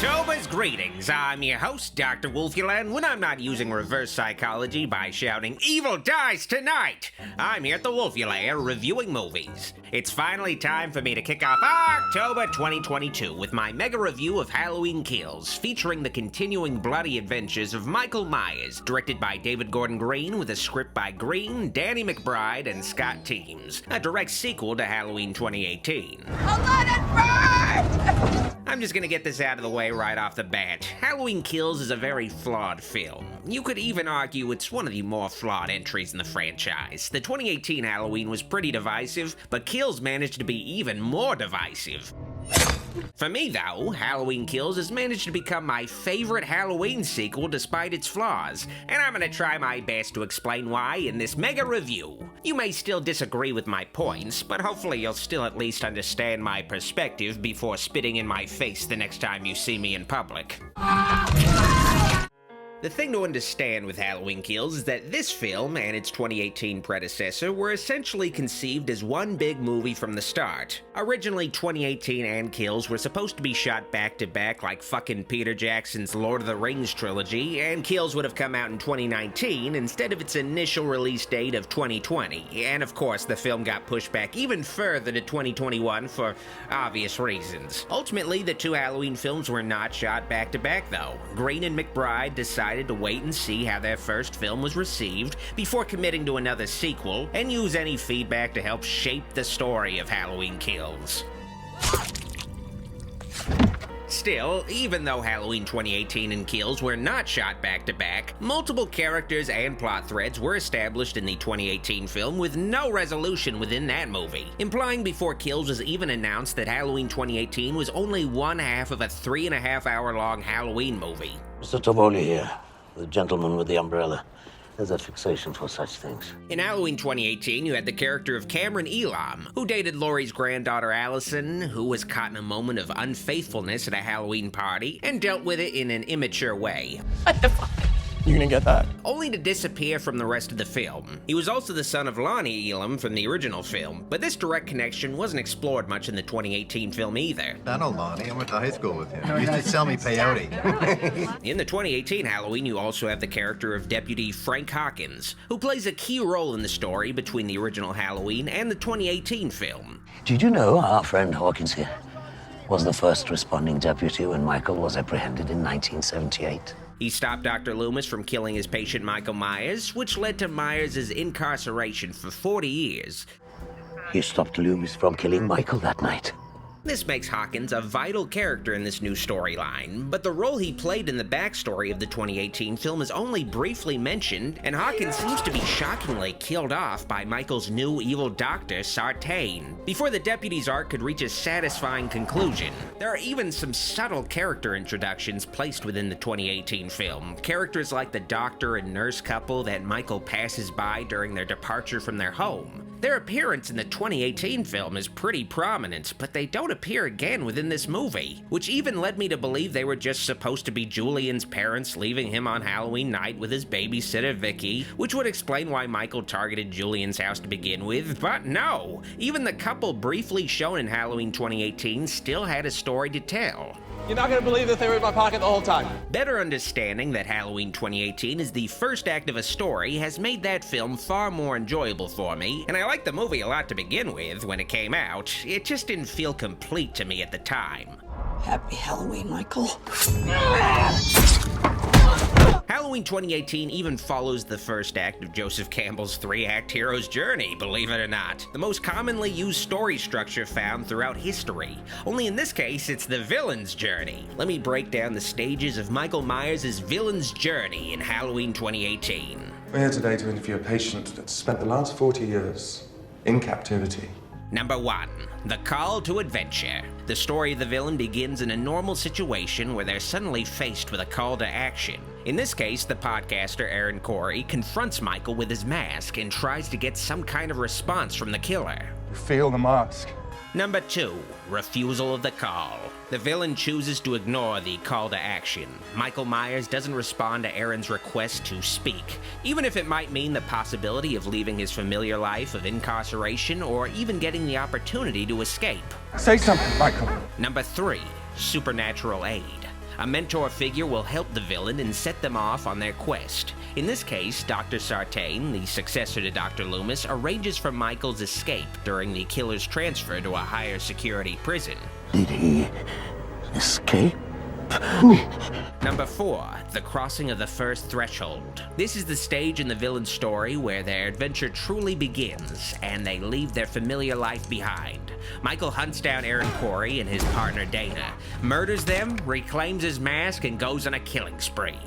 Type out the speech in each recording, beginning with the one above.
October's greetings. I'm your host, Dr. Wolfula, and when I'm not using reverse psychology by shouting, "Evil dies tonight!" I'm here at the Wolfula reviewing movies. It's finally time for me to kick off October 2022 with my mega review of Halloween Kills, featuring the continuing bloody adventures of Michael Myers, directed by David Gordon Green with a script by Green, Danny McBride, and Scott Teems, a direct sequel to Halloween 2018. Let it burn! I'm just gonna get this out of the way right off the bat. Halloween Kills is a very flawed film. You could even argue it's one of the more flawed entries in the franchise. The 2018 Halloween was pretty divisive, but Kills managed to be even more divisive. For me, though, Halloween Kills has managed to become my favorite Halloween sequel despite its flaws, and I'm gonna try my best to explain why in this mega review. You may still disagree with my points, but hopefully you'll still at least understand my perspective before spitting in my face the next time you see me in public. The thing to understand with Halloween Kills is that this film and its 2018 predecessor were essentially conceived as one big movie from the start. Originally, 2018 and Kills were supposed to be shot back to back like fucking Peter Jackson's Lord of the Rings trilogy, and Kills would have come out in 2019 instead of its initial release date of 2020. And of course, the film got pushed back even further to 2021 for obvious reasons. Ultimately, the two Halloween films were not shot back to back though. Green and McBride decided to wait and see how their first film was received before committing to another sequel and use any feedback to help shape the story of Halloween Kills. Still, even though Halloween 2018 and Kills were not shot back-to-back, multiple characters and plot threads were established in the 2018 film with no resolution within that movie, implying before Kills was even announced that Halloween 2018 was only one half of a 3.5-hour-long Halloween movie. Mr. Tovoli here, the gentleman with the umbrella. There's a fixation for such things. In Halloween 2018, you had the character of Cameron Elam, who dated Laurie's granddaughter Allison, who was caught in a moment of unfaithfulness at a Halloween party, and dealt with it in an immature way. What the fuck? You gonna get that? Only to disappear from the rest of the film. He was also the son of Lonnie Elam from the original film, but this direct connection wasn't explored much in the 2018 film either. I know Lonnie. I went to high school with him. He used to sell me peyote. In the 2018 Halloween, you also have the character of Deputy Frank Hawkins, who plays a key role in the story between the original Halloween and the 2018 film. Did you know our friend Hawkins here was the first responding deputy when Michael was apprehended in 1978? He stopped Dr. Loomis from killing his patient Michael Myers, which led to Myers' incarceration for 40 years. You stopped Loomis from killing Michael that night. This makes Hawkins a vital character in this new storyline, but the role he played in the backstory of the 2018 film is only briefly mentioned, and Hawkins seems to be shockingly killed off by Michael's new evil doctor, Sartain, before the deputy's arc could reach a satisfying conclusion. There are even some subtle character introductions placed within the 2018 film, characters like the doctor and nurse couple that Michael passes by during their departure from their home. Their appearance in the 2018 film is pretty prominent, but they don't appear again within this movie, which even led me to believe they were just supposed to be Julian's parents leaving him on Halloween night with his babysitter Vicky, which would explain why Michael targeted Julian's house to begin with, but no! Even the couple briefly shown in Halloween 2018 still had a story to tell. You're not gonna believe that they were in my pocket the whole time. Better understanding that Halloween 2018 is the first act of a story has made that film far more enjoyable for me, and I liked the movie a lot to begin with when it came out. It just didn't feel complete to me at the time. Happy Halloween, Michael. Halloween 2018 even follows the first act of Joseph Campbell's 3-act hero's journey, believe it or not. The most commonly used story structure found throughout history. Only in this case, it's the villain's journey. Let me break down the stages of Michael Myers' villain's journey in Halloween 2018. We're here today to interview a patient that's spent the last 40 years in captivity. Number 1. The Call to Adventure. The story of the villain begins in a normal situation where they're suddenly faced with a call to action. In this case, the podcaster Aaron Corey confronts Michael with his mask and tries to get some kind of response from the killer. Feel the mask. Number 2. Refusal of the call. The villain chooses to ignore the call to action. Michael Myers doesn't respond to Aaron's request to speak, even if it might mean the possibility of leaving his familiar life of incarceration or even getting the opportunity to escape. Say something, Michael. Number 3. Supernatural aid. A mentor figure will help the villain and set them off on their quest. In this case, Dr. Sartain, the successor to Dr. Loomis, arranges for Michael's escape during the killer's transfer to a higher security prison. Did he escape? Number 4, the crossing of the first threshold. This is the stage in the villain's story where their adventure truly begins, and they leave their familiar life behind. Michael hunts down Aaron Corey and his partner Dana, murders them, reclaims his mask, and goes on a killing spree.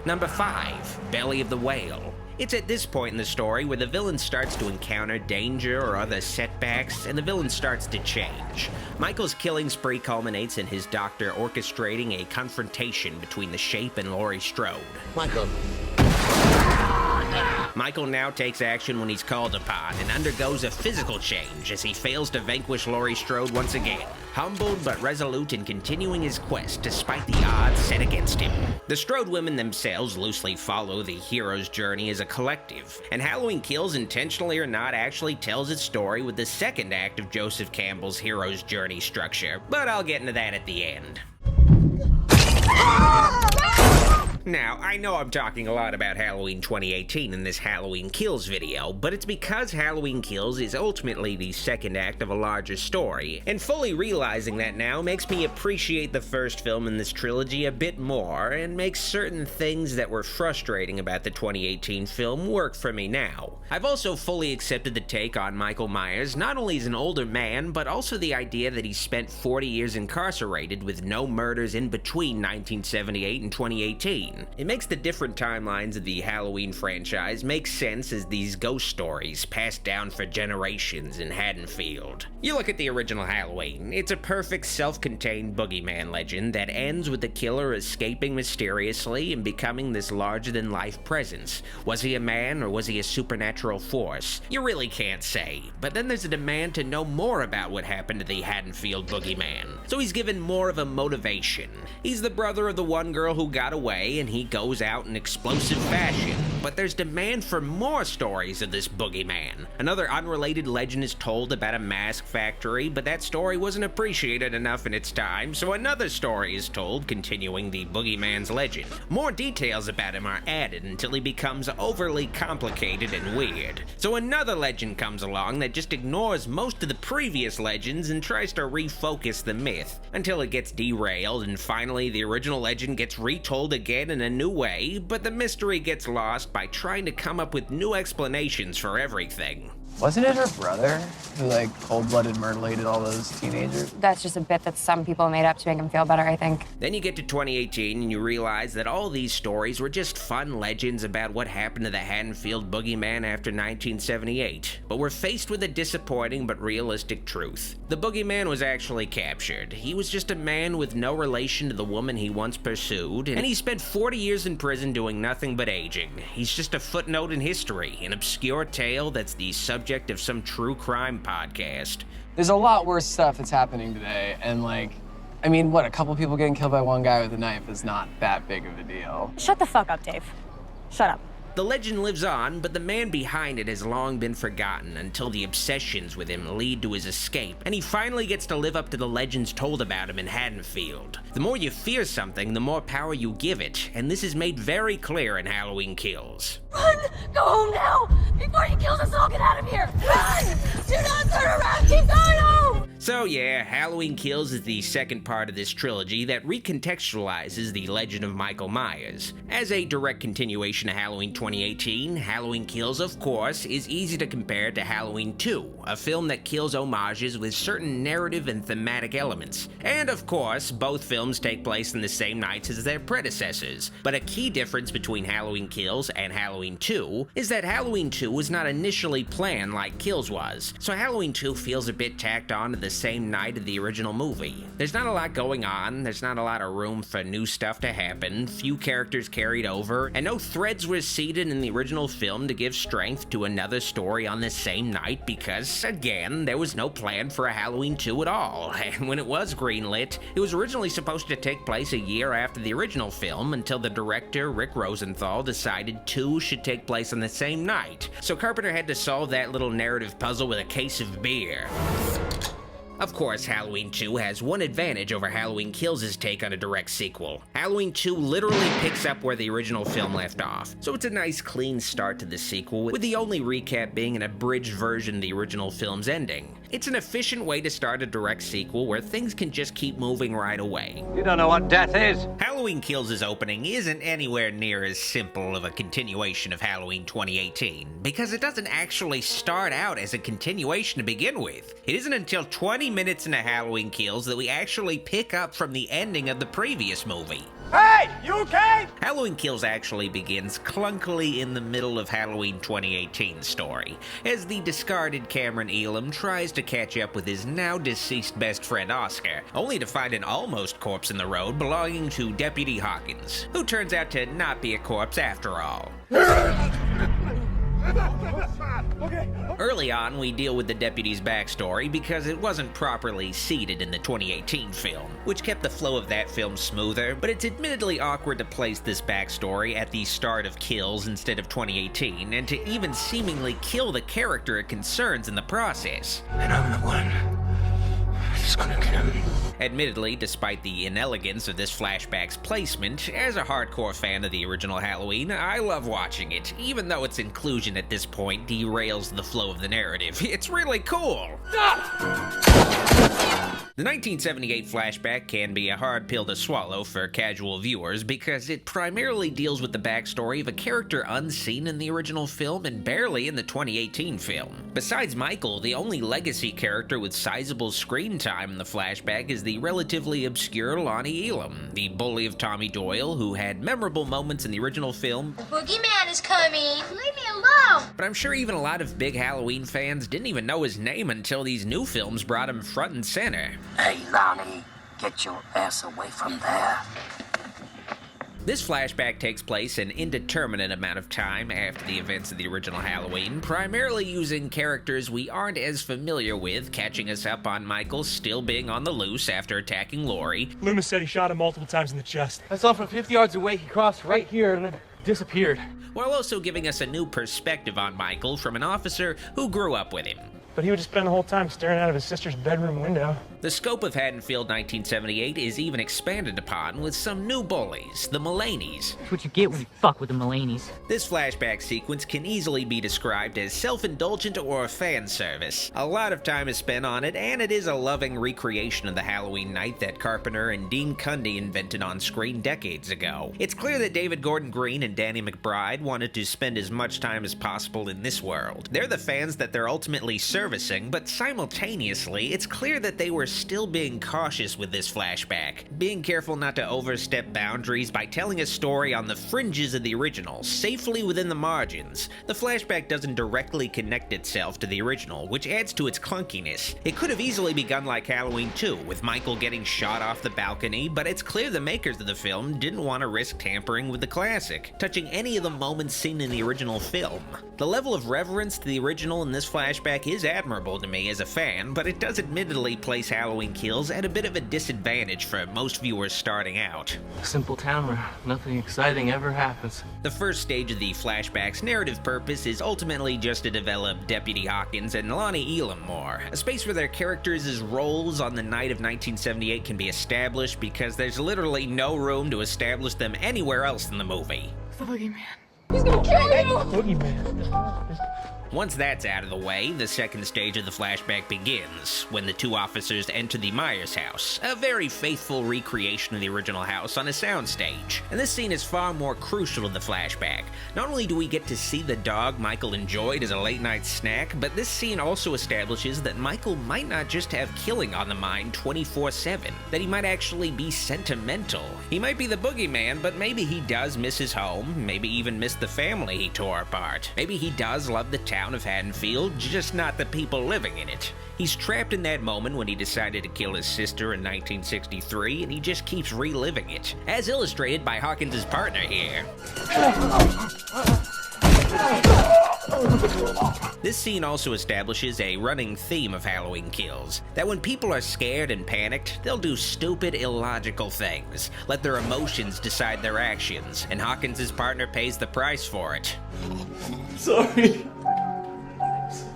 Number 5, Belly of the Whale. It's at this point in the story where the villain starts to encounter danger or other setbacks, and the villain starts to change. Michael's killing spree culminates in his doctor orchestrating a confrontation between the Shape and Laurie Strode. Michael now takes action when he's called upon and undergoes a physical change as he fails to vanquish Laurie Strode once again, humbled but resolute in continuing his quest despite the odds set against him. The Strode women themselves loosely follow the hero's journey as a collective, and Halloween Kills, intentionally or not, actually tells its story with the second act of Joseph Campbell's hero's journey structure, but I'll get into that at the end. Now, I know I'm talking a lot about Halloween 2018 in this Halloween Kills video, but it's because Halloween Kills is ultimately the second act of a larger story, and fully realizing that now makes me appreciate the first film in this trilogy a bit more, and makes certain things that were frustrating about the 2018 film work for me now. I've also fully accepted the take on Michael Myers, not only as an older man, but also the idea that he spent 40 years incarcerated with no murders in between 1978 and 2018. It makes the different timelines of the Halloween franchise make sense as these ghost stories passed down for generations in Haddonfield. You look at the original Halloween, it's a perfect self-contained boogeyman legend that ends with the killer escaping mysteriously and becoming this larger-than-life presence. Was he a man or was he a supernatural force? You really can't say, but then there's a demand to know more about what happened to the Haddonfield boogeyman, so he's given more of a motivation. He's the brother of the one girl who got away, and he goes out in explosive fashion. But there's demand for more stories of this boogeyman. Another unrelated legend is told about a mask factory, but that story wasn't appreciated enough in its time, so another story is told continuing the boogeyman's legend. More details about him are added until he becomes overly complicated and weird. So another legend comes along that just ignores most of the previous legends and tries to refocus the myth, until it gets derailed and finally the original legend gets retold again in a new way, but the mystery gets lost by trying to come up with new explanations for everything. Wasn't it her brother who, like, cold-blooded mutilated all those teenagers? That's just a bit that some people made up to make him feel better, I think. Then you get to 2018 and you realize that all these stories were just fun legends about what happened to the Haddonfield boogeyman after 1978. But we're faced with a disappointing but realistic truth. The boogeyman was actually captured. He was just a man with no relation to the woman he once pursued, and he spent 40 years in prison doing nothing but aging. He's just a footnote in history, an obscure tale that's the subject of some true crime podcast. There's a lot worse stuff that's happening today, and like, I mean, what, a couple people getting killed by one guy with a knife is not that big of a deal. Shut the fuck up, Dave. Shut up. The legend lives on, but the man behind it has long been forgotten until the obsessions with him lead to his escape, and he finally gets to live up to the legends told about him in Haddonfield. The more you fear something, the more power you give it, and this is made very clear in Halloween Kills. Run! Go home now! Before he kills us and I'll get out of here! Run! Do not turn around! Keep going home! So yeah, Halloween Kills is the second part of this trilogy that recontextualizes the legend of Michael Myers. As a direct continuation of Halloween 2018, Halloween Kills, of course, is easy to compare to Halloween 2, a film that kills homages with certain narrative and thematic elements. And of course, both films take place in the same nights as their predecessors. But a key difference between Halloween Kills and Halloween 2 is that Halloween 2 was not initially planned like Kills was, so Halloween 2 feels a bit tacked on to the same night of the original movie. There's not a lot going on, there's not a lot of room for new stuff to happen, few characters carried over, and no threads were seeded in the original film to give strength to another story on the same night because, again, there was no plan for a Halloween 2 at all, and when it was greenlit, it was originally supposed to take place a year after the original film until the director, Rick Rosenthal, decided 2 should take place on the same night, so Carpenter had to solve that little narrative puzzle with a case of beer. Of course, Halloween 2 has one advantage over Halloween Kills' take on a direct sequel. Halloween 2 literally picks up where the original film left off, so it's a nice clean start to the sequel, with the only recap being an abridged version of the original film's ending. It's an efficient way to start a direct sequel where things can just keep moving right away. You don't know what death is. Halloween Kills' opening isn't anywhere near as simple of a continuation of Halloween 2018, because it doesn't actually start out as a continuation to begin with. It isn't until 20 minutes into Halloween Kills that we actually pick up from the ending of the previous movie. Hey, you okay? Halloween Kills actually begins clunkily in the middle of Halloween 2018's story, as the discarded Cameron Elam tries to catch up with his now deceased best friend Oscar, only to find an almost corpse in the road belonging to Deputy Hawkins, who turns out to not be a corpse after all. Early on, we deal with the deputy's backstory because it wasn't properly seeded in the 2018 film, which kept the flow of that film smoother, but it's admittedly awkward to place this backstory at the start of Kills instead of 2018, and to even seemingly kill the character it concerns in the process. And I'm the one who's gonna kill him. Admittedly, despite the inelegance of this flashback's placement, as a hardcore fan of the original Halloween, I love watching it, even though its inclusion at this point derails the flow of the narrative. It's really cool! The 1978 flashback can be a hard pill to swallow for casual viewers because it primarily deals with the backstory of a character unseen in the original film and barely in the 2018 film. Besides Michael, the only legacy character with sizable screen time in the flashback is the relatively obscure Lonnie Elam, the bully of Tommy Doyle, who had memorable moments in the original film. The boogeyman is coming. Leave me alone. But I'm sure even a lot of big Halloween fans didn't even know his name until these new films brought him front and center. Hey, Lonnie, get your ass away from there. This flashback takes place an indeterminate amount of time after the events of the original Halloween, primarily using characters we aren't as familiar with, catching us up on Michael still being on the loose after attacking Laurie. Loomis said he shot him multiple times in the chest. I saw from 50 yards away, he crossed right here and then disappeared. While also giving us a new perspective on Michael from an officer who grew up with him. But he would just spend the whole time staring out of his sister's bedroom window. The scope of Haddonfield 1978 is even expanded upon with some new bullies, the Mulaney's. That's what you get when you fuck with the Mulaney's. This flashback sequence can easily be described as self-indulgent or fan service. A lot of time is spent on it, and it is a loving recreation of the Halloween night that Carpenter and Dean Cundey invented on screen decades ago. It's clear that David Gordon Green and Danny McBride wanted to spend as much time as possible in this world. They're the fans that they're ultimately servicing, but simultaneously, it's clear that they were still being cautious with this flashback, being careful not to overstep boundaries by telling a story on the fringes of the original, safely within the margins. The flashback doesn't directly connect itself to the original, which adds to its clunkiness. It could have easily begun like Halloween 2, with Michael getting shot off the balcony, but it's clear the makers of the film didn't want to risk tampering with the classic, touching any of the moments seen in the original film. The level of reverence to the original in this flashback is admirable to me as a fan, but it does admittedly place Halloween Kills at a bit of a disadvantage for most viewers starting out. A simple town where nothing exciting ever happens. The first stage of the flashback's narrative purpose is ultimately just to develop Deputy Hawkins and Lonnie Elam more, a space where their characters' roles on the night of 1978 can be established because there's literally no room to establish them anywhere else in the movie. The boogeyman. He's gonna kill you! Boogeyman. Once that's out of the way, the second stage of the flashback begins, when the two officers enter the Myers house, a very faithful recreation of the original house on a soundstage. And this scene is far more crucial to the flashback. Not only do we get to see the dog Michael enjoyed as a late-night snack, but this scene also establishes that Michael might not just have killing on the mind 24/7, that he might actually be sentimental. He might be the boogeyman, but maybe he does miss his home, maybe even miss the family he tore apart. Maybe he does love the town of Haddonfield, just not the people living in it. He's trapped in that moment when he decided to kill his sister in 1963, and he just keeps reliving it, as illustrated by Hawkins' partner here. This scene also establishes a running theme of Halloween Kills, that when people are scared and panicked, they'll do stupid, illogical things, let their emotions decide their actions, and Hawkins' partner pays the price for it. Sorry.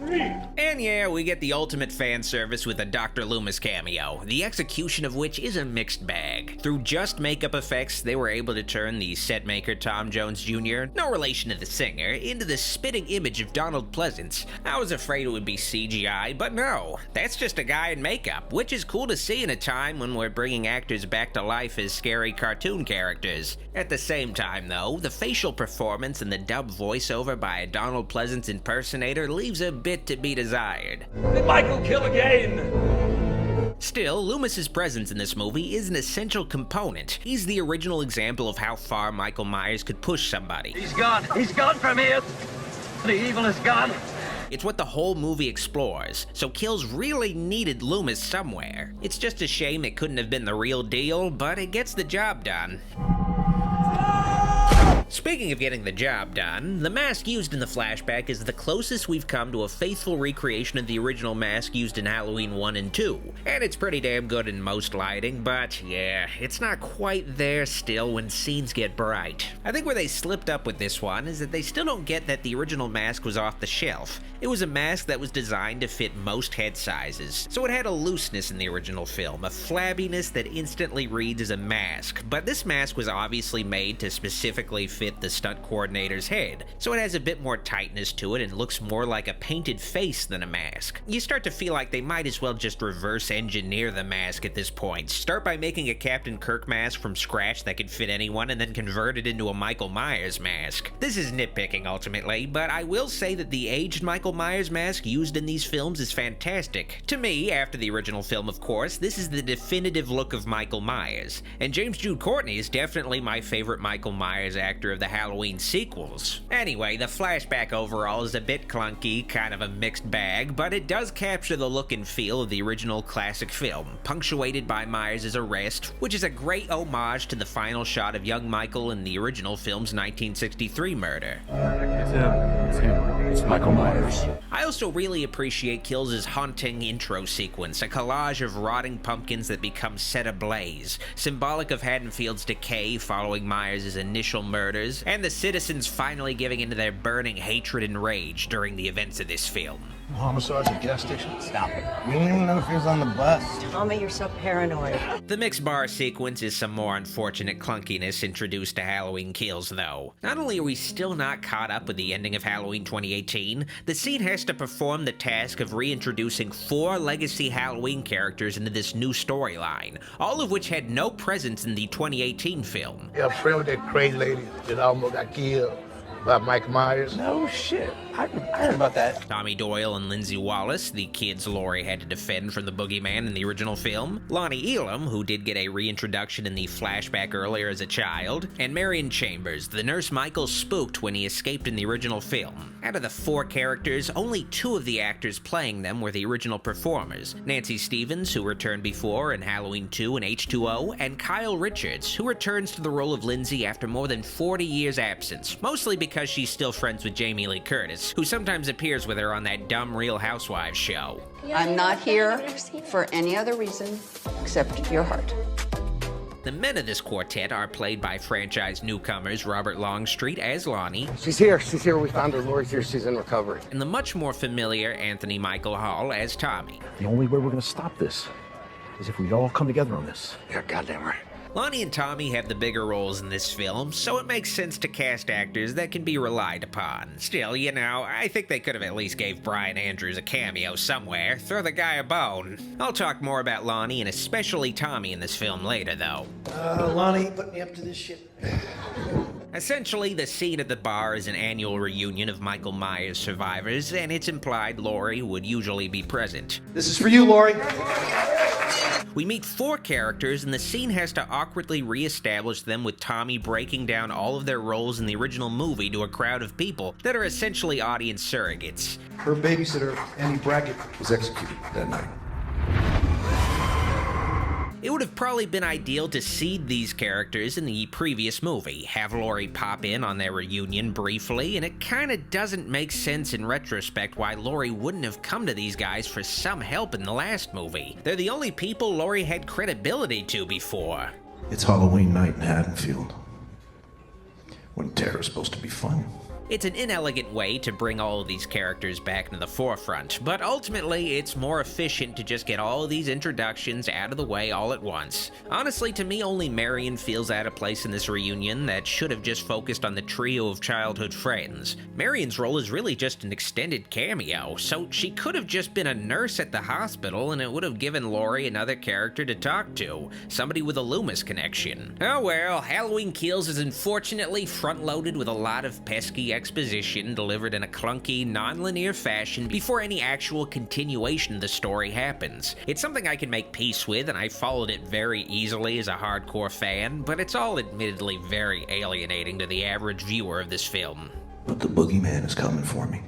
And yeah, we get the ultimate fan service with a Dr. Loomis cameo, the execution of which is a mixed bag. Through just makeup effects, they were able to turn the set maker Tom Jones Jr., no relation to the singer, into the spitting image of Donald Pleasance. I was afraid it would be CGI, but no, that's just a guy in makeup, which is cool to see in a time when we're bringing actors back to life as scary cartoon characters. At the same time though, the facial performance and the dub voiceover by a Donald Pleasance impersonator leaves a bit to be desired. Did Michael kill again? Still, Loomis's presence in this movie is an essential component. He's the original example of how far Michael Myers could push somebody. He's gone from here. The evil is gone. It's what the whole movie explores, so Kills really needed Loomis somewhere. It's just a shame it couldn't have been the real deal, but it gets the job done. Speaking of getting the job done, the mask used in the flashback is the closest we've come to a faithful recreation of the original mask used in Halloween 1 and 2, and it's pretty damn good in most lighting, but yeah, it's not quite there still when scenes get bright. I think where they slipped up with this one is that they still don't get that the original mask was off the shelf. It was a mask that was designed to fit most head sizes, so it had a looseness in the original film, a flabbiness that instantly reads as a mask, but this mask was obviously made to specifically fit the stunt coordinator's head, so it has a bit more tightness to it and looks more like a painted face than a mask. You start to feel like they might as well just reverse engineer the mask at this point. Start by making a Captain Kirk mask from scratch that could fit anyone and then convert it into a Michael Myers mask. This is nitpicking ultimately, but I will say that the aged Michael Myers mask used in these films is fantastic. To me, after the original film of course, this is the definitive look of Michael Myers, and James Jude Courtney is definitely my favorite Michael Myers actor of the Halloween sequels. Anyway, the flashback overall is a bit clunky, kind of a mixed bag, but it does capture the look and feel of the original classic film, punctuated by Myers' arrest, which is a great homage to the final shot of young Michael in the original film's 1963 murder. It's him. It's Michael Myers. I also really appreciate Kills' haunting intro sequence, a collage of rotting pumpkins that become set ablaze, symbolic of Haddonfield's decay following Myers' initial murders, and the citizens finally giving into their burning hatred and rage during the events of this film. Homicides at gas station? Stop it. We don't even know if he was on the bus. Tommy, you're so paranoid. The mixed bar sequence is some more unfortunate clunkiness introduced to Halloween Kills, though. Not only are we still not caught up with the ending of Halloween 2018, the scene has to perform the task of reintroducing 4 legacy Halloween characters into this new storyline, all of which had no presence in the 2018 film. You're friend with that crazy lady that almost got killed by Mike Myers? No shit. I heard about that. Tommy Doyle and Lindsay Wallace, the kids Laurie had to defend from the boogeyman in the original film, Lonnie Elam, who did get a reintroduction in the flashback earlier as a child, and Marion Chambers, the nurse Michael spooked when he escaped in the original film. Out of the 4 characters, only 2 of the actors playing them were the original performers, Nancy Stevens, who returned before in Halloween 2 and H2O, and Kyle Richards, who returns to the role of Lindsay after more than 40 years' absence, mostly because she's still friends with Jamie Lee Curtis, who sometimes appears with her on that dumb Real Housewives show. I'm not here for any other reason except your heart. The men of this quartet are played by franchise newcomers Robert Longstreet as Lonnie. She's here. We found her. Laurie's here. She's in recovery. And the much more familiar Anthony Michael Hall as Tommy. The only way we're gonna stop this is if we all come together on this. You're goddamn right. Lonnie and Tommy have the bigger roles in this film, so it makes sense to cast actors that can be relied upon. Still, you know, I think they could have at least gave Brian Andrews a cameo somewhere. Throw the guy a bone. I'll talk more about Lonnie and especially Tommy in this film later, though. Lonnie, put me up to this shit. Essentially, the scene at the bar is an annual reunion of Michael Myers survivors, and it's implied Laurie would usually be present. This is for you, Laurie. We meet 4 characters, and the scene has to awkwardly re-establish them with Tommy breaking down all of their roles in the original movie to a crowd of people that are essentially audience surrogates. Her babysitter, Andy Brackett, was executed that night. It would have probably been ideal to seed these characters in the previous movie, have Laurie pop in on their reunion briefly, and it kinda doesn't make sense in retrospect why Laurie wouldn't have come to these guys for some help in the last movie. They're the only people Laurie had credibility to before. It's Halloween night in Haddonfield, when terror's supposed to be fun. It's an inelegant way to bring all of these characters back into the forefront, but ultimately it's more efficient to just get all of these introductions out of the way all at once. Honestly, to me, only Marion feels out of place in this reunion that should have just focused on the trio of childhood friends. Marion's role is really just an extended cameo, so she could have just been a nurse at the hospital and it would have given Laurie another character to talk to, somebody with a Loomis connection. Oh well, Halloween Kills is unfortunately front-loaded with a lot of pesky exposition delivered in a clunky, non-linear fashion before any actual continuation of the story happens. It's something I can make peace with, and I followed it very easily as a hardcore fan, but it's all admittedly very alienating to the average viewer of this film. But the boogeyman is coming for me.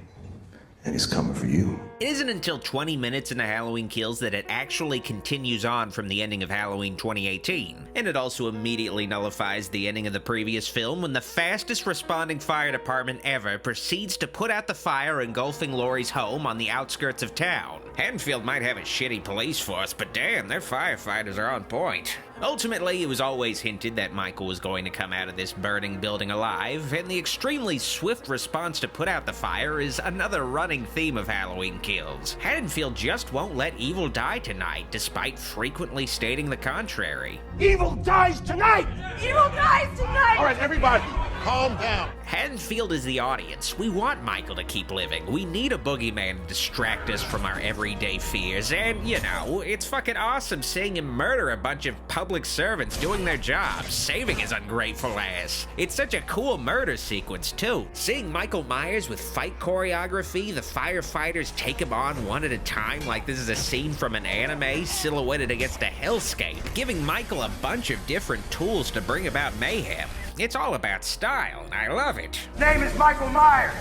And he's coming for you. It isn't until 20 minutes into Halloween Kills that it actually continues on from the ending of Halloween 2018. And it also immediately nullifies the ending of the previous film when the fastest responding fire department ever proceeds to put out the fire engulfing Laurie's home on the outskirts of town. Haddonfield might have a shitty police force, but damn, their firefighters are on point. Ultimately, it was always hinted that Michael was going to come out of this burning building alive, and the extremely swift response to put out the fire is another running theme of Halloween Kills. Haddonfield just won't let evil die tonight, despite frequently stating the contrary. Evil dies tonight! Evil dies tonight! All right, everybody, calm down. Haddonfield is the audience. We want Michael to keep living. We need a boogeyman to distract us from our everyday fears, and, you know, it's fucking awesome seeing him murder a bunch of public servants doing their jobs, saving his ungrateful ass. It's such a cool murder sequence, too. Seeing Michael Myers with fight choreography, the firefighters take him on one at a time like this is a scene from an anime silhouetted against a hellscape, giving Michael a bunch of different tools to bring about mayhem. It's all about style, and I love it. Name is Michael Myers.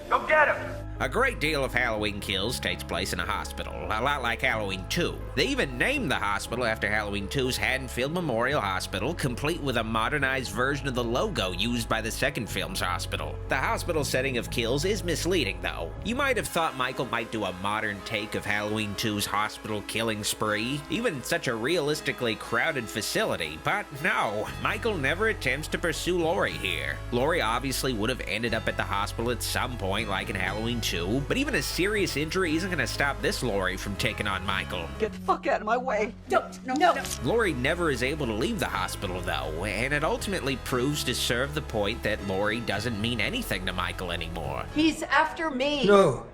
Go get him. A great deal of Halloween Kills takes place in a hospital, a lot like Halloween 2. They even named the hospital after Halloween 2's Haddonfield Memorial Hospital, complete with a modernized version of the logo used by the second film's hospital. The hospital setting of Kills is misleading, though. You might have thought Michael might do a modern take of Halloween 2's hospital killing spree, even such a realistically crowded facility, but no, Michael never attempts to pursue Laurie here. Laurie obviously would have ended up at the hospital at some point, like in Halloween 2, but even a serious injury isn't going to stop this Laurie from taking on Michael. Get the fuck out of my way. Don't. No. Laurie never is able to leave the hospital, though, and it ultimately proves to serve the point that Laurie doesn't mean anything to Michael anymore. He's after me. No,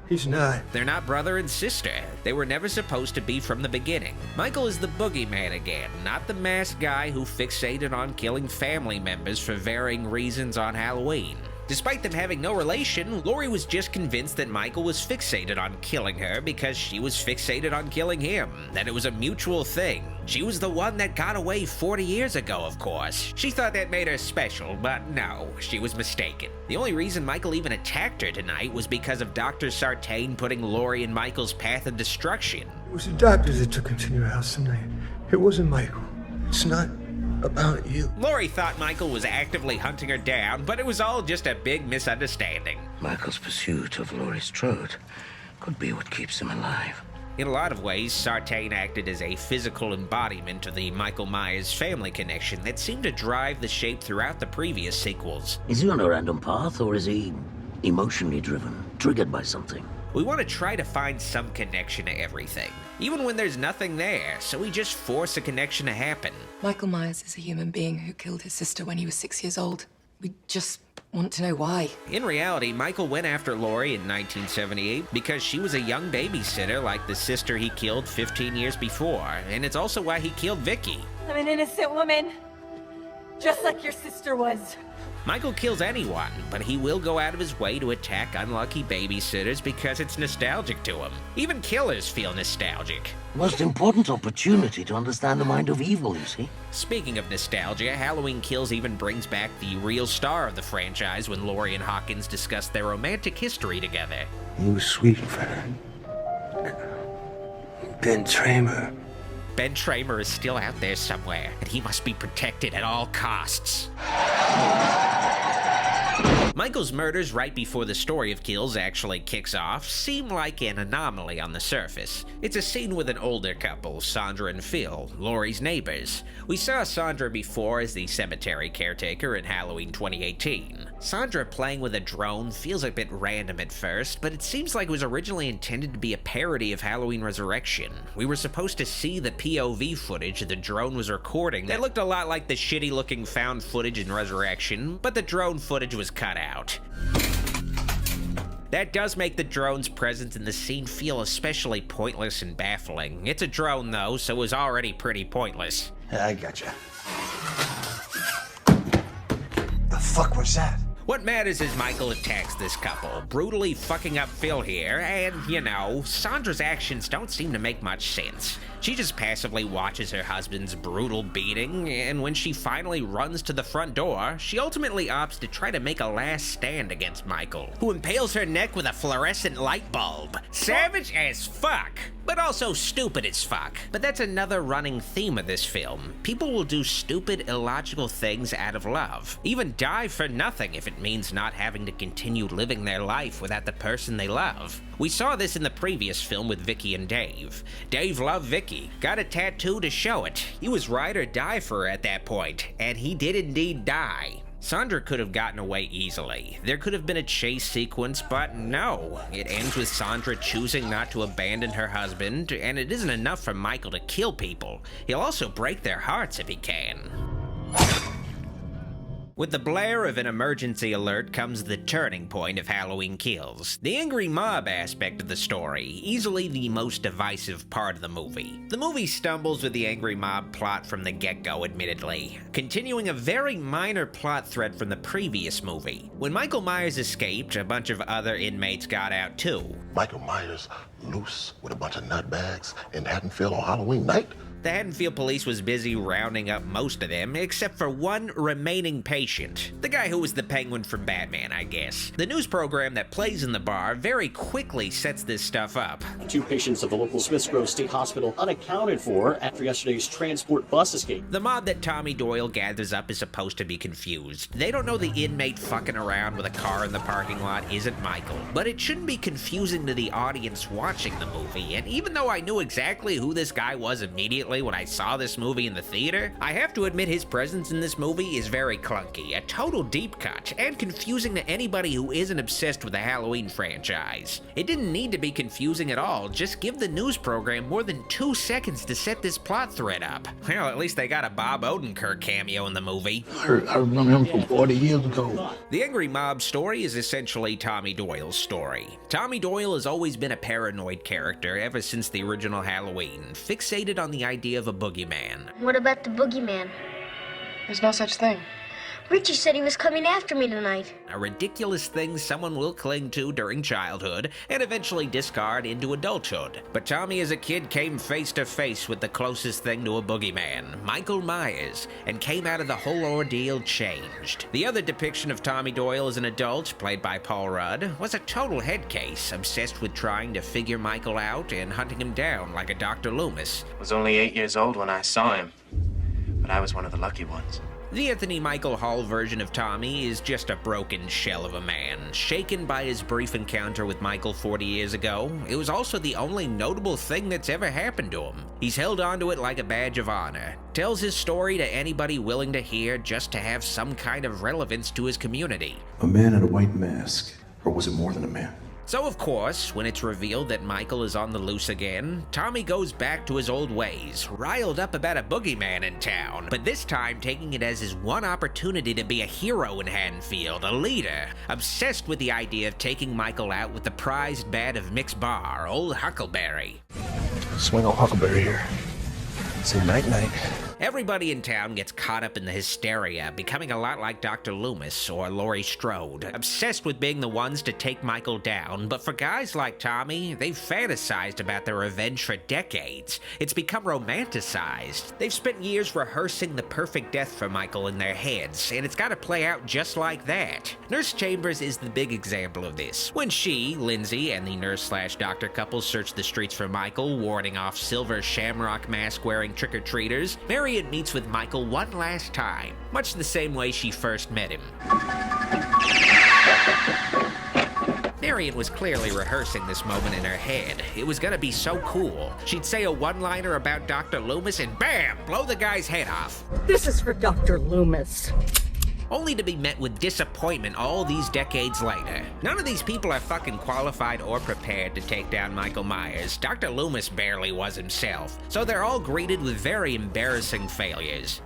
he's not. They're not brother and sister. They were never supposed to be from the beginning. Michael is the boogeyman again, not the masked guy who fixated on killing family members for varying reasons on Halloween. Despite them having no relation, Laurie was just convinced that Michael was fixated on killing her because she was fixated on killing him, that it was a mutual thing. She was the one that got away 40 years ago, of course. She thought that made her special, but no, she was mistaken. The only reason Michael even attacked her tonight was because of Dr. Sartain putting Laurie in Michael's path of destruction. It was the doctors that took him to your house tonight. It wasn't Michael. It's not about you. Laurie thought Michael was actively hunting her down, but it was all just a big misunderstanding. Michael's pursuit of Laurie's throat could be what keeps him alive. In a lot of ways, Sartain acted as a physical embodiment of the Michael Myers family connection that seemed to drive the shape throughout the previous sequels. Is he on a random path, or is he emotionally driven, triggered by something? We want to try to find some connection to everything, even when there's nothing there, so we just force a connection to happen. Michael Myers is a human being who killed his sister when he was 6 years old. We just want to know why. In reality, Michael went after Laurie in 1978 because she was a young babysitter like the sister he killed 15 years before, and it's also why he killed Vicky. I'm an innocent woman, just like your sister was. Michael kills anyone, but he will go out of his way to attack unlucky babysitters because it's nostalgic to him. Even killers feel nostalgic. Most important opportunity to understand the mind of evil, you see. Speaking of nostalgia, Halloween Kills even brings back the real star of the franchise when Laurie and Hawkins discuss their romantic history together. He was sweet for her. Ben Tramer. Ben Tramer is still out there somewhere, and he must be protected at all costs. Michael's murders right before the story of kills actually kicks off seem like an anomaly on the surface. It's a scene with an older couple, Sandra and Phil, Laurie's neighbors. We saw Sandra before as the cemetery caretaker in Halloween 2018. Sandra playing with a drone feels a bit random at first, but it seems like it was originally intended to be a parody of Halloween Resurrection. We were supposed to see the POV footage the drone was recording that looked a lot like the shitty looking found footage in Resurrection, but the drone footage was cut out. That does make the drone's presence in the scene feel especially pointless and baffling. It's a drone though, so it was already pretty pointless. I gotcha. The fuck was that? What matters is Michael attacks this couple, brutally fucking up Phil here, and, you know, Sandra's actions don't seem to make much sense. She just passively watches her husband's brutal beating, and when she finally runs to the front door, she ultimately opts to try to make a last stand against Michael, who impales her neck with a fluorescent light bulb. Savage as fuck, but also stupid as fuck. But that's another running theme of this film. People will do stupid, illogical things out of love, even die for nothing if it means not having to continue living their life without the person they love. We saw this in the previous film with Vicky and Dave. Dave loved Vicky, got a tattoo to show it. He was ride or die for her at that point, and he did indeed die. Sandra could have gotten away easily. There could have been a chase sequence, but no. It ends with Sandra choosing not to abandon her husband, and it isn't enough for Michael to kill people. He'll also break their hearts if he can. With the blare of an emergency alert comes the turning point of Halloween Kills, the angry mob aspect of the story, easily the most divisive part of the movie. The movie stumbles with the angry mob plot from the get-go, admittedly, continuing a very minor plot thread from the previous movie. When Michael Myers escaped, a bunch of other inmates got out too. Michael Myers loose with a bunch of nutbags in Haddonfield on Halloween night? The Haddonfield police was busy rounding up most of them, except for one remaining patient. The guy who was the Penguin from Batman, I guess. The news program that plays in the bar very quickly sets this stuff up. 2 patients of the local Smiths Grove State Hospital unaccounted for after yesterday's transport bus escape. The mob that Tommy Doyle gathers up is supposed to be confused. They don't know the inmate fucking around with a car in the parking lot isn't Michael. But it shouldn't be confusing to the audience watching the movie, and even though I knew exactly who this guy was immediately when I saw this movie in the theater, I have to admit his presence in this movie is very clunky, a total deep cut, and confusing to anybody who isn't obsessed with the Halloween franchise. It didn't need to be confusing at all, just give the news program more than 2 seconds to set this plot thread up. Well, at least they got a Bob Odenkirk cameo in the movie. I remember him from 40 years ago. The Angry Mob story is essentially Tommy Doyle's story. Tommy Doyle has always been a paranoid character ever since the original Halloween, fixated on the idea of a boogeyman. What about the boogeyman? There's no such thing. Richie said he was coming after me tonight. A ridiculous thing someone will cling to during childhood and eventually discard into adulthood. But Tommy as a kid came face to face with the closest thing to a boogeyman, Michael Myers, and came out of the whole ordeal changed. The other depiction of Tommy Doyle as an adult, played by Paul Rudd, was a total head case, obsessed with trying to figure Michael out and hunting him down like a Dr. Loomis. I was only 8 years old when I saw him, but I was one of the lucky ones. The Anthony Michael Hall version of Tommy is just a broken shell of a man, shaken by his brief encounter with Michael 40 years ago. It was also the only notable thing that's ever happened to him. He's held onto it like a badge of honor, tells his story to anybody willing to hear just to have some kind of relevance to his community. A man in a white mask, or was it more than a man? So of course, when it's revealed that Michael is on the loose again, Tommy goes back to his old ways, riled up about a boogeyman in town, but this time taking it as his one opportunity to be a hero in Haddonfield, a leader, obsessed with the idea of taking Michael out with the prized bat of Mick's bar, old Huckleberry. Swing on Huckleberry here. Say night-night. Everybody in town gets caught up in the hysteria, becoming a lot like Dr. Loomis or Laurie Strode, obsessed with being the ones to take Michael down, but for guys like Tommy, they've fantasized about their revenge for decades. It's become romanticized. They've spent years rehearsing the perfect death for Michael in their heads, and it's gotta play out just like that. Nurse Chambers is the big example of this. When she, Lindsay, and the nurse/doctor couple search the streets for Michael, warding off silver shamrock mask-wearing trick-or-treaters, Marion meets with Michael one last time, much the same way she first met him. Marion was clearly rehearsing this moment in her head. It was gonna be so cool. She'd say a one-liner about Dr. Loomis and bam, blow the guy's head off. This is for Dr. Loomis. Only to be met with disappointment all these decades later. None of these people are fucking qualified or prepared to take down Michael Myers. Dr. Loomis barely was himself, so they're all greeted with very embarrassing failures.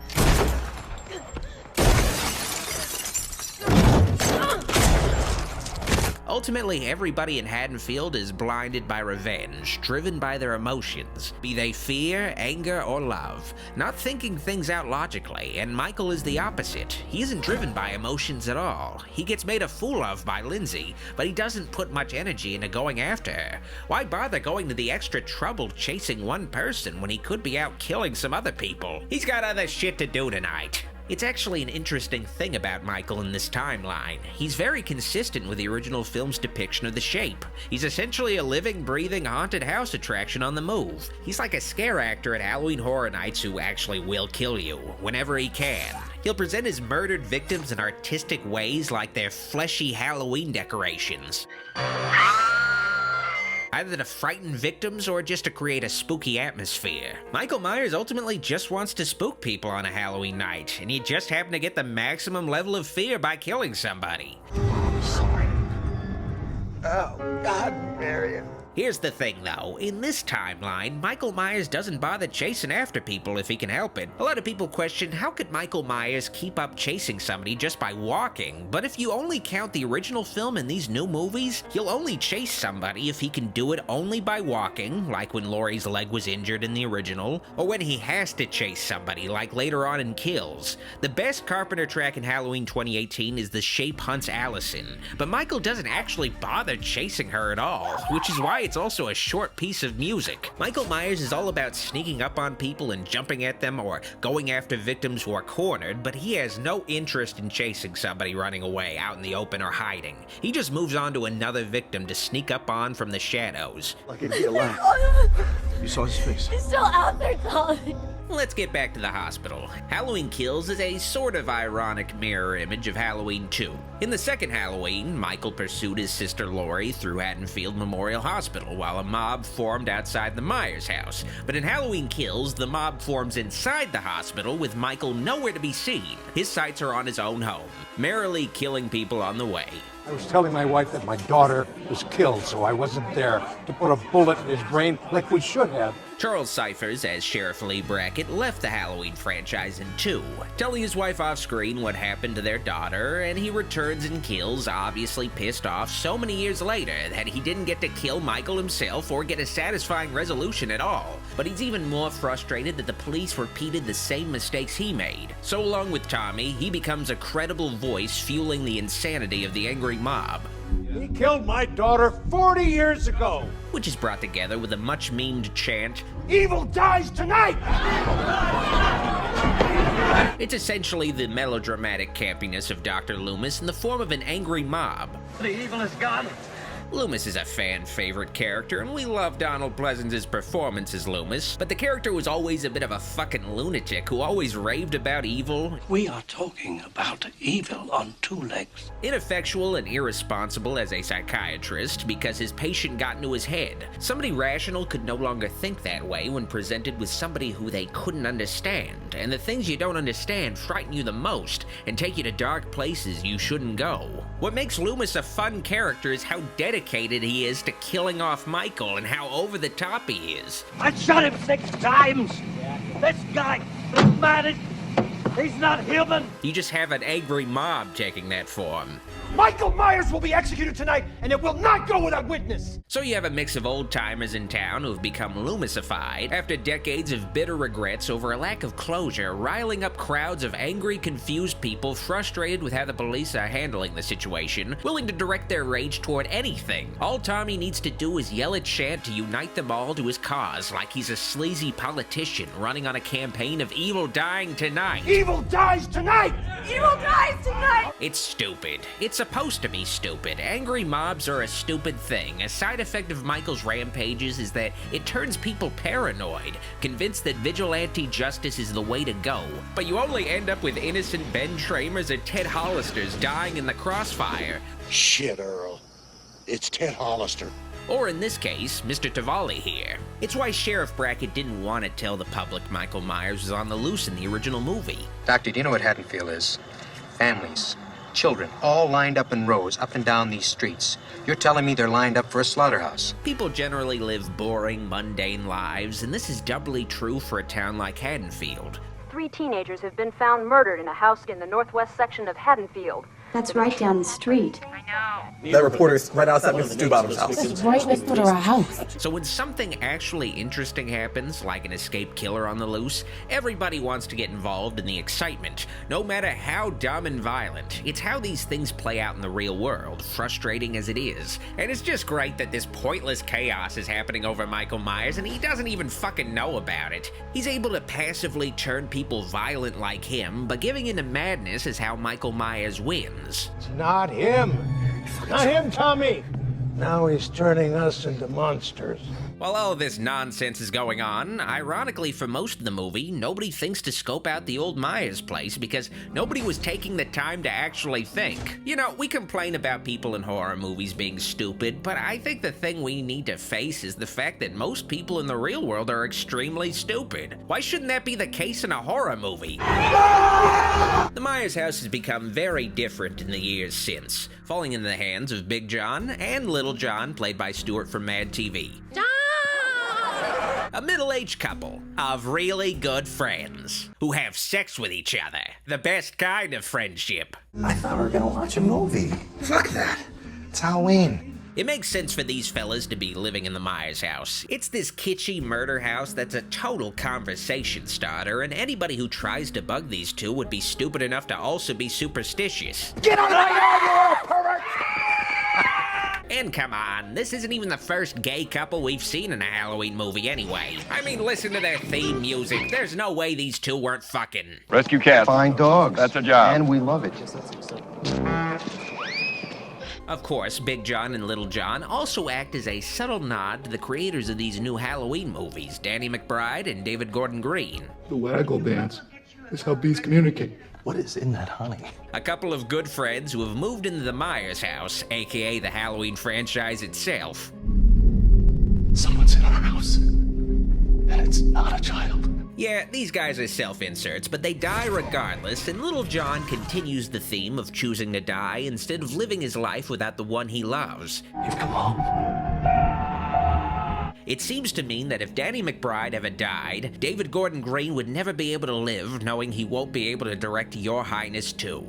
Ultimately, everybody in Haddonfield is blinded by revenge, driven by their emotions, be they fear, anger, or love, not thinking things out logically, and Michael is the opposite. He isn't driven by emotions at all. He gets made a fool of by Lindsay, but he doesn't put much energy into going after her. Why bother going to the extra trouble chasing one person when he could be out killing some other people? He's got other shit to do tonight. It's actually an interesting thing about Michael in this timeline. He's very consistent with the original film's depiction of the Shape. He's essentially a living, breathing, haunted house attraction on the move. He's like a scare actor at Halloween Horror Nights who actually will kill you, whenever he can. He'll present his murdered victims in artistic ways like they're fleshy Halloween decorations. Either to frighten victims or just to create a spooky atmosphere. Michael Myers ultimately just wants to spook people on a Halloween night, and you just happen to get the maximum level of fear by killing somebody. Sorry. Oh, God, Marion. Here's the thing though, in this timeline, Michael Myers doesn't bother chasing after people if he can help it. A lot of people question how could Michael Myers keep up chasing somebody just by walking, but if you only count the original film and these new movies, he'll only chase somebody if he can do it only by walking, like when Laurie's leg was injured in the original, or when he has to chase somebody, like later on in Kills. The best Carpenter track in Halloween 2018 is The Shape Hunts Allison, but Michael doesn't actually bother chasing her at all, which is why it's also a short piece of music. Michael Myers is all about sneaking up on people and jumping at them or going after victims who are cornered, but he has no interest in chasing somebody running away out in the open or hiding. He just moves on to another victim to sneak up on from the shadows. Lucky to be alive. You saw his face. He's still out there, Tommy. Let's get back to the hospital. Halloween Kills is a sort of ironic mirror image of Halloween 2. In the second Halloween, Michael pursued his sister Laurie through Haddonfield Memorial Hospital while a mob formed outside the Myers house. But in Halloween Kills, the mob forms inside the hospital with Michael nowhere to be seen. His sights are on his own home, merrily killing people on the way. I was telling my wife that my daughter was killed, so I wasn't there to put a bullet in his brain like we should have. Charles Cyphers, as Sheriff Lee Brackett, left the Halloween franchise in 2, telling his wife off-screen what happened to their daughter, and he returns and kills, obviously pissed off so many years later that he didn't get to kill Michael himself or get a satisfying resolution at all. But he's even more frustrated that the police repeated the same mistakes he made. So along with Tommy, he becomes a credible voice fueling the insanity of the angry mob. He killed my daughter 40 years ago! Which is brought together with a much-memed chant, "Evil dies tonight!" It's essentially the melodramatic campiness of Dr. Loomis in the form of an angry mob. The evil is gone. Loomis is a fan-favorite character, and we love Donald Pleasence's performance as Loomis, but the character was always a bit of a fucking lunatic who always raved about evil. We are talking about evil on 2 legs. Ineffectual and irresponsible as a psychiatrist because his patient got into his head. Somebody rational could no longer think that way when presented with somebody who they couldn't understand, and the things you don't understand frighten you the most and take you to dark places you shouldn't go. What makes Loomis a fun character is how dedicated he is to killing off Michael and how over the top he is. I shot him 6 times. This guy is mad. He's not human. You just have an angry mob taking that form. Michael Myers will be executed tonight, and it will not go without witness! So you have a mix of old-timers in town who have become Loomisified after decades of bitter regrets over a lack of closure, riling up crowds of angry, confused people frustrated with how the police are handling the situation, willing to direct their rage toward anything. All Tommy needs to do is yell a chant to unite them all to his cause, like he's a sleazy politician running on a campaign of evil dying tonight. Evil dies tonight! Evil dies tonight! It's stupid. It's supposed to be stupid. Angry mobs are a stupid thing. A side effect of Michael's rampages is that it turns people paranoid, convinced that vigilante justice is the way to go. But you only end up with innocent Ben Tramers or Ted Hollisters dying in the crossfire. Shit, Earl. It's Ted Hollister. Or in this case, Mr. Tavalli here. It's why Sheriff Brackett didn't want to tell the public Michael Myers was on the loose in the original movie. Doctor, do you know what Haddonfield is? Families, children, all lined up in rows up and down these streets. You're telling me they're lined up for a slaughterhouse? People generally live boring, mundane lives, and this is doubly true for a town like Haddonfield. 3 teenagers have been found murdered in a house in the northwest section of Haddonfield. That's right down the street. That reporter's right outside Mr. Stewbottom's house. It's right next to our house. So when something actually interesting happens, like an escaped killer on the loose, everybody wants to get involved in the excitement, no matter how dumb and violent. It's how these things play out in the real world, frustrating as it is. And it's just great that this pointless chaos is happening over Michael Myers and he doesn't even fucking know about it. He's able to passively turn people violent like him, but giving into madness is how Michael Myers wins. It's not him. Not him, Tommy. Now he's turning us into monsters. While all of this nonsense is going on, ironically for most of the movie, nobody thinks to scope out the old Myers place because nobody was taking the time to actually think. You know, we complain about people in horror movies being stupid, but I think the thing we need to face is the fact that most people in the real world are extremely stupid. Why shouldn't that be the case in a horror movie? The Myers house has become very different in the years since, falling into the hands of Big John and Little John, played by Stewart from Mad TV. A middle-aged couple of really good friends who have sex with each other. The best kind of friendship. I thought we were gonna watch a movie. Fuck that. It's Halloween. It makes sense for these fellas to be living in the Myers house. It's this kitschy murder house that's a total conversation starter, and anybody who tries to bug these two would be stupid enough to also be superstitious. Get out of my yard, you pervert! And come on, this isn't even the first gay couple we've seen in a Halloween movie anyway. I mean, listen to their theme music. There's no way these two weren't fucking. Rescue cats. Find dogs. That's a job. And we love it. Of course, Big John and Little John also act as a subtle nod to the creators of these new Halloween movies, Danny McBride and David Gordon Green. The waggle dance is how bees communicate. What is in that honey? A couple of good friends who have moved into the Myers house, aka the Halloween franchise itself. Someone's in our house, and it's not a child. Yeah, these guys are self-inserts, but they die regardless, and Little John continues the theme of choosing to die instead of living his life without the one he loves. You come home. It seems to mean that if Danny McBride ever died, David Gordon Green would never be able to live knowing he won't be able to direct Your Highness too.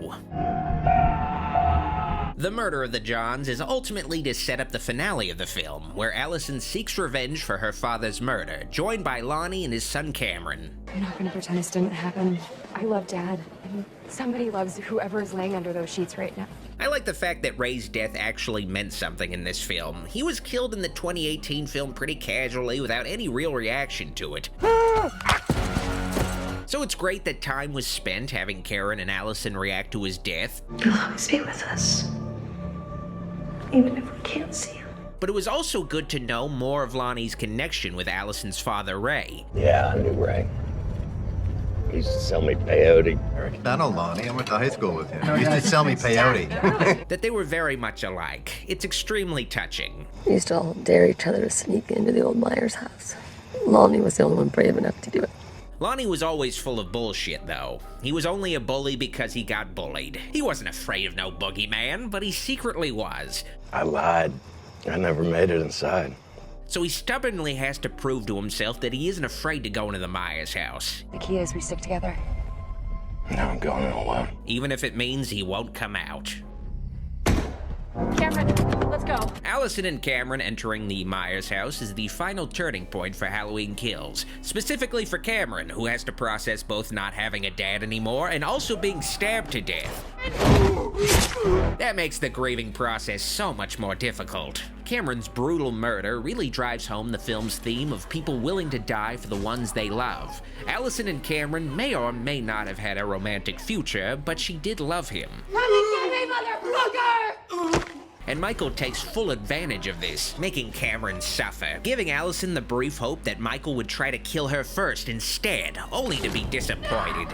The murder of the Johns is ultimately to set up the finale of the film, where Allison seeks revenge for her father's murder, joined by Lonnie and his son Cameron. I'm not gonna pretend this didn't happen. I love Dad, and somebody loves whoever is laying under those sheets right now. I like the fact that Ray's death actually meant something in this film. He was killed in the 2018 film pretty casually without any real reaction to it. So it's great that time was spent having Karen and Allison react to his death. He'll always be with us, even if we can't see him. But it was also good to know more of Lonnie's connection with Allison's father, Ray. Yeah, I knew Ray. He used to sell me peyote. I know Lonnie. I went to high school with him. He used to sell me peyote. That they were very much alike. It's extremely touching. We used to all dare each other to sneak into the old Myers house. Lonnie was the only one brave enough to do it. Lonnie was always full of bullshit, though. He was only a bully because he got bullied. He wasn't afraid of no boogeyman, but he secretly was. I lied. I never made it inside. So he stubbornly has to prove to himself that he isn't afraid to go into the Myers house. The key is we stick together. Now I'm going in alone. Even if it means he won't come out. Cameron, let's go. Allison and Cameron entering the Myers house is the final turning point for Halloween Kills, specifically for Cameron, who has to process both not having a dad anymore and also being stabbed to death. That makes the grieving process so much more difficult. Cameron's brutal murder really drives home the film's theme of people willing to die for the ones they love. Allison and Cameron may or may not have had a romantic future, but she did love him. Let me get me, motherfucker! And Michael takes full advantage of this, making Cameron suffer, giving Allison the brief hope that Michael would try to kill her first instead, only to be disappointed.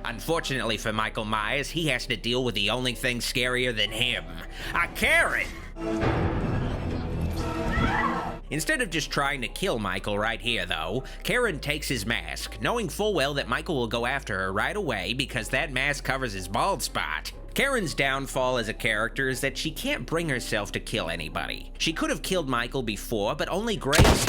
Unfortunately for Michael Myers, he has to deal with the only thing scarier than him, a Karen! Instead of just trying to kill Michael right here, though, Karen takes his mask, knowing full well that Michael will go after her right away because that mask covers his bald spot. Karen's downfall as a character is that she can't bring herself to kill anybody. She could have killed Michael before, but only Grace.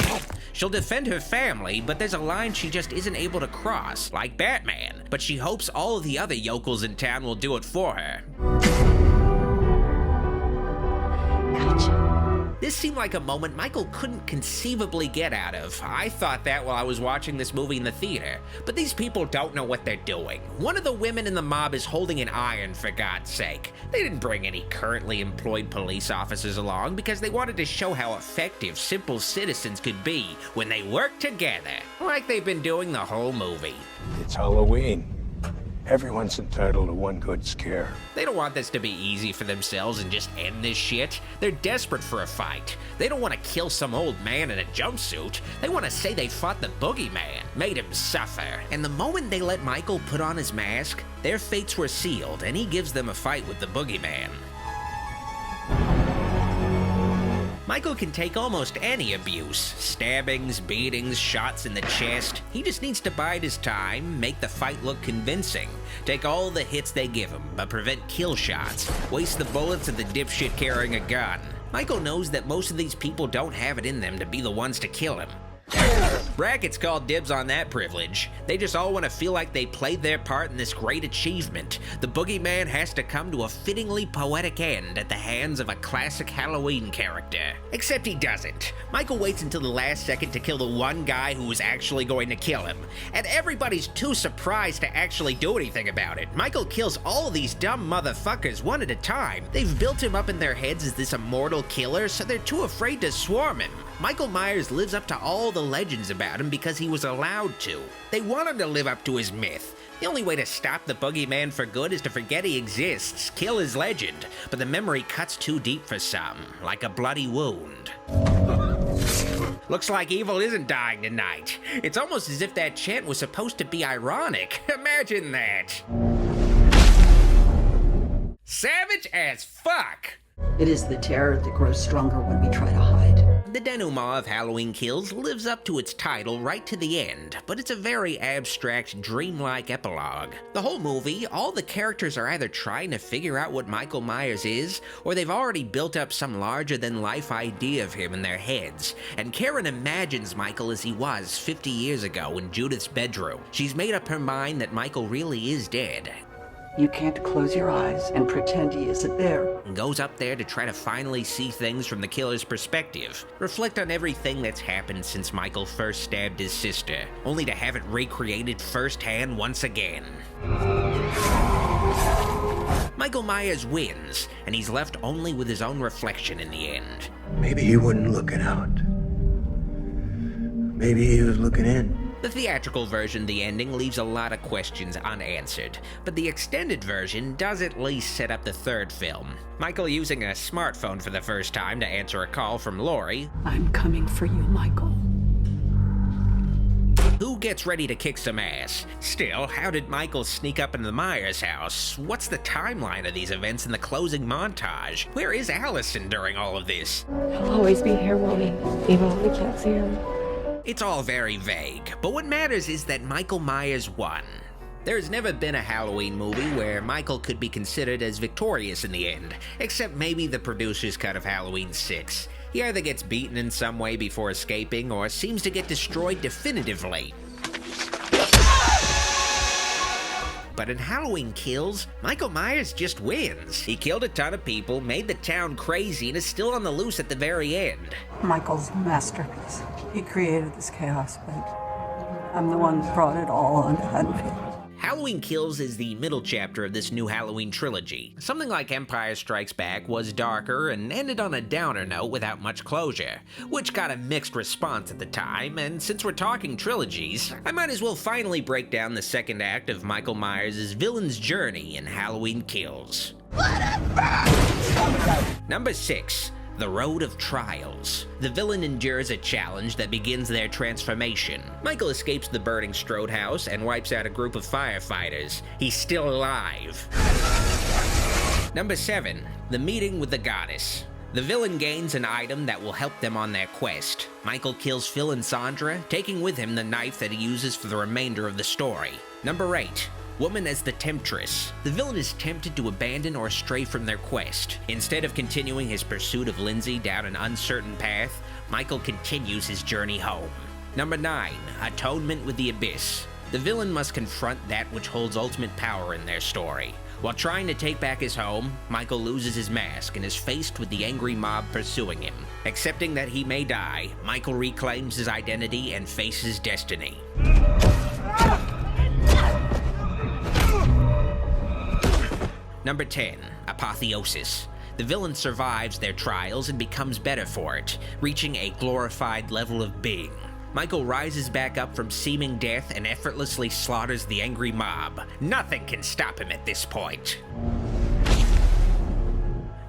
She'll defend her family, but there's a line she just isn't able to cross, like Batman. But she hopes all of the other yokels in town will do it for her. Gotcha. This seemed like a moment Michael couldn't conceivably get out of. I thought that while I was watching this movie in the theater. But these people don't know what they're doing. One of the women in the mob is holding an iron, for God's sake. They didn't bring any currently employed police officers along because they wanted to show how effective simple citizens could be when they work together, like they've been doing the whole movie. It's Halloween. Everyone's entitled to one good scare. They don't want this to be easy for themselves and just end this shit. They're desperate for a fight. They don't want to kill some old man in a jumpsuit. They want to say they fought the boogeyman, made him suffer. And the moment they let Michael put on his mask, their fates were sealed, and he gives them a fight with the boogeyman. Michael can take almost any abuse. Stabbings, beatings, shots in the chest. He just needs to bide his time, make the fight look convincing. Take all the hits they give him, but prevent kill shots. Waste the bullets of the dipshit carrying a gun. Michael knows that most of these people don't have it in them to be the ones to kill him. Brackets call dibs on that privilege. They just all want to feel like they played their part in this great achievement. The boogeyman has to come to a fittingly poetic end at the hands of a classic Halloween character. Except he doesn't. Michael waits until the last second to kill the one guy who was actually going to kill him. And everybody's too surprised to actually do anything about it. Michael kills all these dumb motherfuckers one at a time. They've built him up in their heads as this immortal killer, so they're too afraid to swarm him. Michael Myers lives up to all the legends about him because he was allowed to. They want him to live up to his myth. The only way to stop the boogeyman for good is to forget he exists, kill his legend, but the memory cuts too deep for some, like a bloody wound. Looks like evil isn't dying tonight. It's almost as if that chant was supposed to be ironic. Imagine that. Savage as fuck! It is the terror that grows stronger when we try to hide. The denouement of Halloween Kills lives up to its title right to the end, but it's a very abstract, dreamlike epilogue. The whole movie, all the characters are either trying to figure out what Michael Myers is, or they've already built up some larger-than-life idea of him in their heads, and Karen imagines Michael as he was 50 years ago in Judith's bedroom. She's made up her mind that Michael really is dead. You can't close your eyes and pretend he isn't there. And goes up there to try to finally see things from the killer's perspective. Reflect on everything that's happened since Michael first stabbed his sister, only to have it recreated firsthand once again. Michael Myers wins, and he's left only with his own reflection in the end. Maybe he wasn't looking out. Maybe he was looking in. The theatrical version, the ending, leaves a lot of questions unanswered, but the extended version does at least set up the third film. Michael using a smartphone for the first time to answer a call from Lori. I'm coming for you, Michael. Who gets ready to kick some ass? Still, how did Michael sneak up into the Myers house? What's the timeline of these events in the closing montage? Where is Allison during all of this? He'll always be here, Wonnie, even when we can't see him. It's all very vague, but what matters is that Michael Myers won. There's never been a Halloween movie where Michael could be considered as victorious in the end, except maybe the producer's cut of Halloween 6. He either gets beaten in some way before escaping, or seems to get destroyed definitively. but in Halloween Kills, Michael Myers just wins. He killed a ton of people, made the town crazy, and is still on the loose at the very end. Michael's a masterpiece. He created this chaos, but I'm the one that brought it all onto Haddonfield. Halloween Kills is the middle chapter of this new Halloween trilogy. Something like Empire Strikes Back was darker and ended on a downer note without much closure, which got a mixed response at the time, and since we're talking trilogies, I might as well finally break down the second act of Michael Myers' villain's journey in Halloween Kills. Number 6. The Road of Trials. The villain endures a challenge that begins their transformation. Michael escapes the burning Strode house and wipes out a group of firefighters. He's still alive. Number 7. The Meeting with the Goddess. The villain gains an item that will help them on their quest. Michael kills Phil and Sandra, taking with him the knife that he uses for the remainder of the story. Number 8. Woman as the Temptress. The villain is tempted to abandon or stray from their quest. Instead of continuing his pursuit of Lindsay down an uncertain path, Michael continues his journey home. Number 9. Atonement with the Abyss. The villain must confront that which holds ultimate power in their story. While trying to take back his home, Michael loses his mask and is faced with the angry mob pursuing him. Accepting that he may die, Michael reclaims his identity and faces destiny. Number 10. Apotheosis. The villain survives their trials and becomes better for it, reaching a glorified level of being. Michael rises back up from seeming death and effortlessly slaughters the angry mob. Nothing can stop him at this point.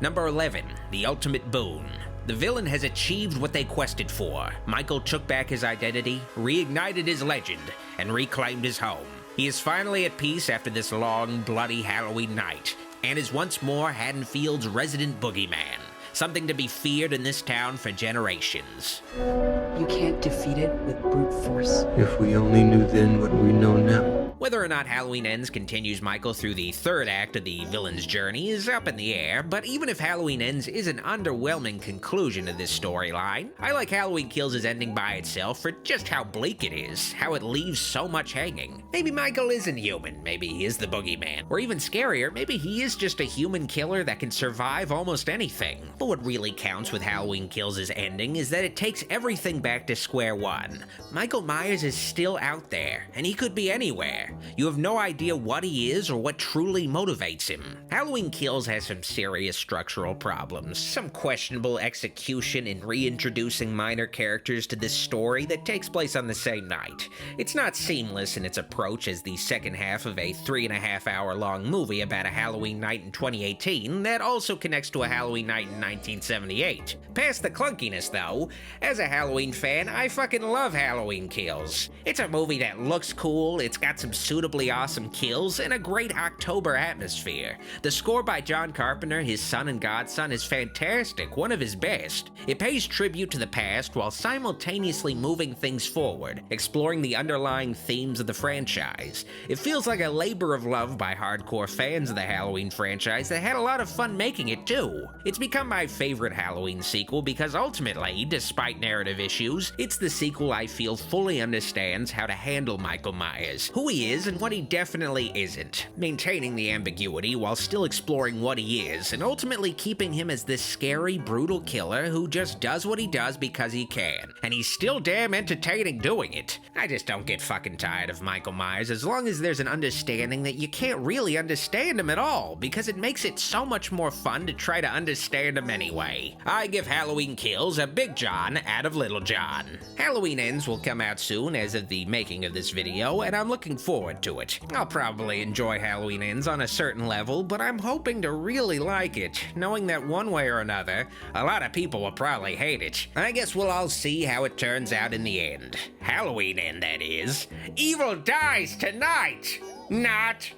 Number 11. The Ultimate Boon. The villain has achieved what they quested for. Michael took back his identity, reignited his legend, and reclaimed his home. He is finally at peace after this long, bloody Halloween night, and is once more Haddonfield's resident boogeyman, something to be feared in this town for generations. You can't defeat it with brute force. If we only knew then what we know now. Whether or not Halloween Ends continues Michael through the third act of the villain's journey is up in the air, but even if Halloween Ends is an underwhelming conclusion to this storyline, I like Halloween Kills' ending by itself for just how bleak it is, how it leaves so much hanging. Maybe Michael isn't human, maybe he is the boogeyman, or even scarier, maybe he is just a human killer that can survive almost anything. But what really counts with Halloween Kills' ending is that it takes everything back to square one. Michael Myers is still out there, and he could be anywhere. You have no idea what he is or what truly motivates him. Halloween Kills has some serious structural problems, some questionable execution in reintroducing minor characters to this story that takes place on the same night. It's not seamless in its approach as the second half of a 3.5-hour-long movie about a Halloween night in 2018 that also connects to a Halloween night in 1978. Past the clunkiness though, as a Halloween fan, I fucking love Halloween Kills. It's a movie that looks cool, it's got some suitably awesome kills, and a great October atmosphere. The score by John Carpenter, his son and godson, is fantastic, one of his best. It pays tribute to the past while simultaneously moving things forward, exploring the underlying themes of the franchise. It feels like a labor of love by hardcore fans of the Halloween franchise that had a lot of fun making it too. It's become my favorite Halloween sequel because ultimately, despite narrative issues, it's the sequel I feel fully understands how to handle Michael Myers, who he is and what he definitely isn't, maintaining the ambiguity while still exploring what he is, and ultimately keeping him as this scary, brutal killer who just does what he does because he can. And he's still damn entertaining doing it. I just don't get fucking tired of Michael Myers as long as there's an understanding that you can't really understand him at all, because it makes it so much more fun to try to understand him anyway. I give Halloween Kills a Big John out of Little John. Halloween Ends will come out soon as of the making of this video, and I'm looking forward to it. I'll probably enjoy Halloween Ends on a certain level, but I'm hoping to really like it, knowing that one way or another, a lot of people will probably hate it. I guess we'll all see how it turns out in the end. Halloween End, that is. Evil dies tonight! Not.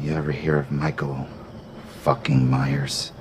You ever hear of Michael fucking Myers?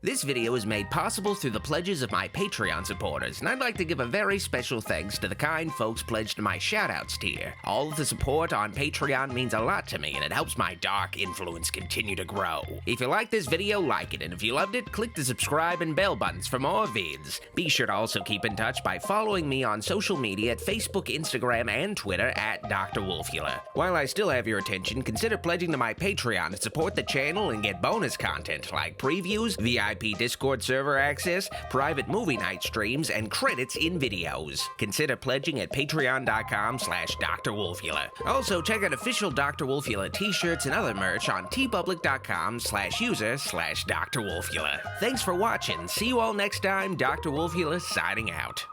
This video is made possible through the pledges of my Patreon supporters, and I'd like to give a very special thanks to the kind folks pledged to my shoutouts tier. All of the support on Patreon means a lot to me, and it helps my dark influence continue to grow. If you like this video, like it, and if you loved it, click the subscribe and bell buttons for more vids. Be sure to also keep in touch by following me on social media at Facebook, Instagram, and Twitter at Dr. Wolfula. While I still have your attention, consider pledging to my Patreon to support the channel and get bonus content like previews, VIP Discord server access, private movie night streams, and credits in videos. Consider pledging at patreon.com/Dr. Wolfula. Also, check out official Dr. Wolfula t-shirts and other merch on tpublic.com/user/Dr. Wolfula. Thanks for watching. See you all next time. Dr. Wolfula signing out.